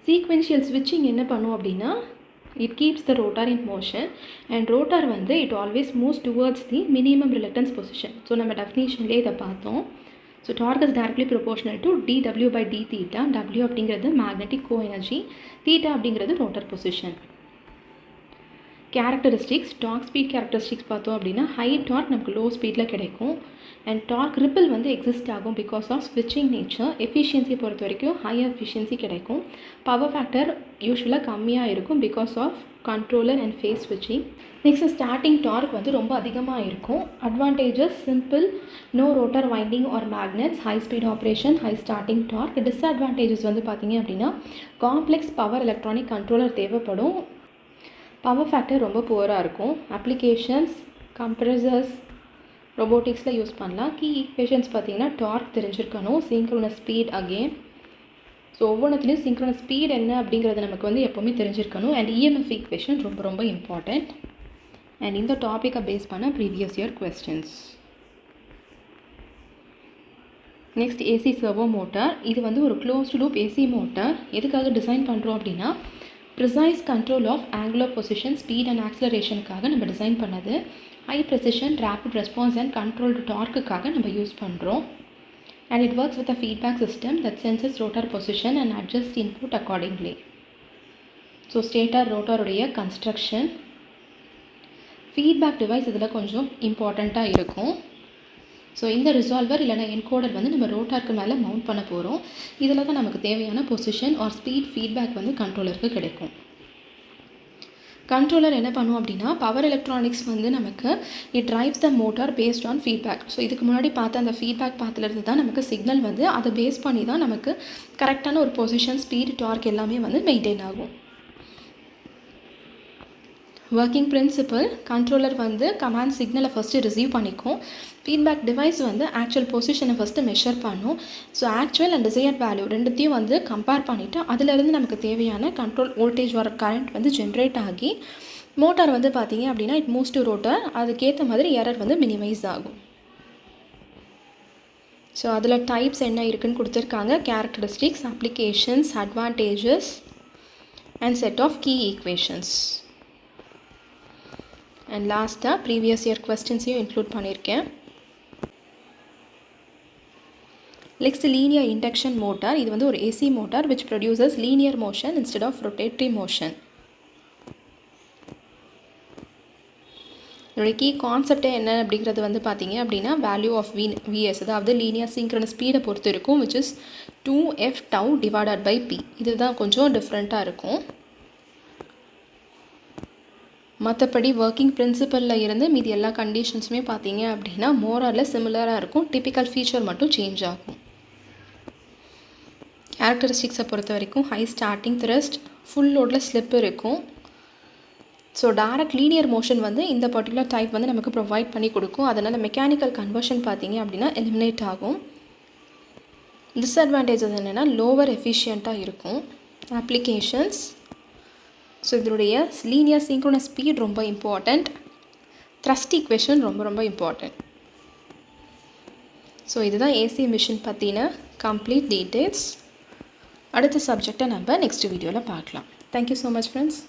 சீக்வென்ஷியல் ஸ்விட்சிங் என்ன பண்ணும் அப்படின்னா it keeps the rotor in motion and rotor வந்து it always moves towards the minimum reluctance position. So நம்ம டெஃபினேஷன்லேயே இதை பார்த்தோம். So torque is directly proportional to dw by d theta. W அப்படிங்கிறது மேக்னெட்டிக் கோ எனர்ஜி, தீட்டா அப்படிங்கிறது rotor position. Characteristics torque speed characteristics பார்த்தோம் அப்படின்னா ஹை டார்க் நமக்கு லோ ஸ்பீடில் கிடைக்கும் அண்ட் டார்க் ரிப்பிள் வந்து எக்ஸிஸ்ட் ஆகும் பிகாஸ் ஆஃப் ஸ்விட்சிங் நேச்சர். எஃபிஷியன்சி பொறுத்த வரைக்கும் ஹை எஃபிஷியன்சி கிடைக்கும். பவர் ஃபேக்டர் யூஸ்வலாக கம்மியாக இருக்கும் because of controller and phase ஸ்விட்சிங். நெக்ஸ்ட் ஸ்டார்டிங் டார்க் வந்து ரொம்ப அதிகமாக இருக்கும். Advantages simple, no rotor winding or magnets, high speed operation, high starting torque. Disadvantages வந்து பார்த்திங்க அப்படின்னா காம்ப்ளெக்ஸ் பவர் எலக்ட்ரானிக் கண்ட்ரோலர் தேவைப்படும். பவர் ஃபேக்டர் ரொம்ப புவராக இருக்கும். அப்ளிகேஷன்ஸ் கம்ப்ரெசர்ஸ் ரொபோட்டிக்ஸில் யூஸ் பண்ணலாம். கீ ஈக்குவேஷன்ஸ் பார்த்திங்கன்னா டார்க் தெரிஞ்சிருக்கணும், சிங்க்ரோனஸ் ஸ்பீட் அகெயின். ஸோ ஒவ்வொன்றத்துலேயும் சிங்க்ரோனஸ் ஸ்பீட் என்ன அப்படிங்கிறது நமக்கு வந்து எப்போவுமே தெரிஞ்சிருக்கணும். அண்ட் இஎம்எஃப் ஈக்குவேஷன் ரொம்ப ரொம்ப இம்பார்ட்டண்ட். அண்ட் இந்த டாப்பிக்கை பேஸ் பண்ண previous year questions. Next AC servo motor. இது வந்து ஒரு க்ளோஸ்டு லூப் ஏசி மோட்டார். எதுக்காக டிசைன் பண்ணுறோம் அப்படின்னா precise control of angular position, speed and ஆக்ஸலரேஷனுக்காக நம்ம டிசைன் பண்ணது. High precision, rapid response and controlled டார்க்குக்காக நம்ம யூஸ் பண்ணுறோம். And it works with a feedback system that senses rotor position and adjusts input accordingly. So stator rotor உடைய construction, feedback device இதில் கொஞ்சம் இம்பார்ட்டண்ட்டாக இருக்கும். ஸோ இந்த ரிசால்வர் இல்லைனா என்கோடர் வந்து நம்ம ரோட்டாருக்கு மேலே மவுண்ட் பண்ண போகிறோம். இதில் தான் நமக்கு தேவையான பொசிஷன் ஆர் ஸ்பீட் ஃபீட்பேக் வந்து கண்ட்ரோலருக்கு கிடைக்கும். கண்ட்ரோலர் என்ன பண்ணும் அப்படின்னா பவர் எலக்ட்ரானிக்ஸ் வந்து நமக்கு it drives the motor based on feedback. So இதுக்கு முன்னாடி பார்த்த அந்த ஃபீட்பேக் பாத்துலேருந்து தான் நமக்கு சிக்னல் வந்து அதை பேஸ் பண்ணி தான் நமக்கு கரெக்டான ஒரு பொசிஷன், ஸ்பீட், டார்க் எல்லாமே வந்து மெயின்டைன் ஆகும். ஒர்க்கிங் பிரின்சிபல் கண்ட்ரோலர் வந்து கமாண்ட் சிக்னலை ஃபஸ்ட்டு ரிசீவ் பண்ணிக்கும். ஃபீட்பேக் டிவைஸ் வந்து ஆக்சுவல் பொசிஷனை ஃபஸ்ட்டு மெஷர் பண்ணும். So actual and desired value ரெண்டுத்தையும் வந்து கம்பேர் பண்ணிவிட்டு அதிலிருந்து நமக்கு தேவையான கண்ட்ரோல் வோல்டேஜ் வர கரண்ட் வந்து ஜென்ரேட் ஆகி மோட்டார் வந்து பார்த்திங்க அப்படின்னா இட் மூவ்ஸ் டு ரோட்டர். அதுக்கேற்ற மாதிரி எரர் வந்து மினிமைஸ் ஆகும். ஸோ அதில் டைப்ஸ் என்ன இருக்குதுன்னு கொடுத்துருக்காங்க. Characteristics, applications, advantages and set of key equations. And லாஸ்ட்டாக ப்ரீவியஸ் இயர் கொஸ்டின்ஸையும் இன்க்ளூட் பண்ணியிருக்கேன். Next linear induction motor. இது வந்து ஒரு AC motor which produces linear motion instead of rotatory motion. இதோட கீ கான்செப்டே என்ன அப்படிங்கிறது வந்து பார்த்தீங்க அப்படின்னா வேல்யூ ஆஃப் விஎஸ், அதாவது லீனியர் சிங்க்ரனஸ் ஸ்பீடை பொறுத்து இருக்கும் which is 2f tau divided by p. இதுதான் கொஞ்சம் டிஃப்ரெண்ட்டாக இருக்கும். மற்றபடி ஒர்க்கிங் பிரின்சிபலில் இருந்து மீதி எல்லா கண்டிஷன்ஸுமே பார்த்தீங்க அப்படின்னா மோராரில் சிமிலராக இருக்கும். டிப்பிக்கல் ஃபீச்சர் மட்டும் சேஞ்ச் ஆகும். கேரக்டரிஸ்டிக்ஸை பொறுத்த வரைக்கும் ஹை ஸ்டார்டிங் த்ரஸ்ட், ஃபுல் லோடில் ஸ்லிப் இருக்கும். ஸோ டைரக்ட் லீனியர் மோஷன் வந்து இந்த பர்டிகுலர் டைப் வந்து நமக்கு ப்ரொவைட் பண்ணி கொடுக்கும். அதனால் மெக்கானிக்கல் கன்வர்ஷன் பார்த்தீங்க அப்படின்னா எலிமினேட் ஆகும். டிஸ்அட்வான்டேஜஸ் என்னென்னா லோவர் எஃபிஷியண்ட்டாக இருக்கும். அப்ளிகேஷன்ஸ், ஸோ இதனுடைய லீனியர் சிங்க்ரோனஸ் ஸ்பீட் ரொம்ப இம்பார்ட்டண்ட். த்ரஸ்ட் ஈக்குவேஷன் ரொம்ப ரொம்ப இம்பார்ட்டண்ட். ஸோ இதுதான் ஏசி மிஷின் பற்றின கம்ப்ளீட் டீட்டெயில்ஸ். அடுத்த சப்ஜெக்டை நம்ம நெக்ஸ்ட் வீடியோவில் பார்க்கலாம். Thank you so much friends.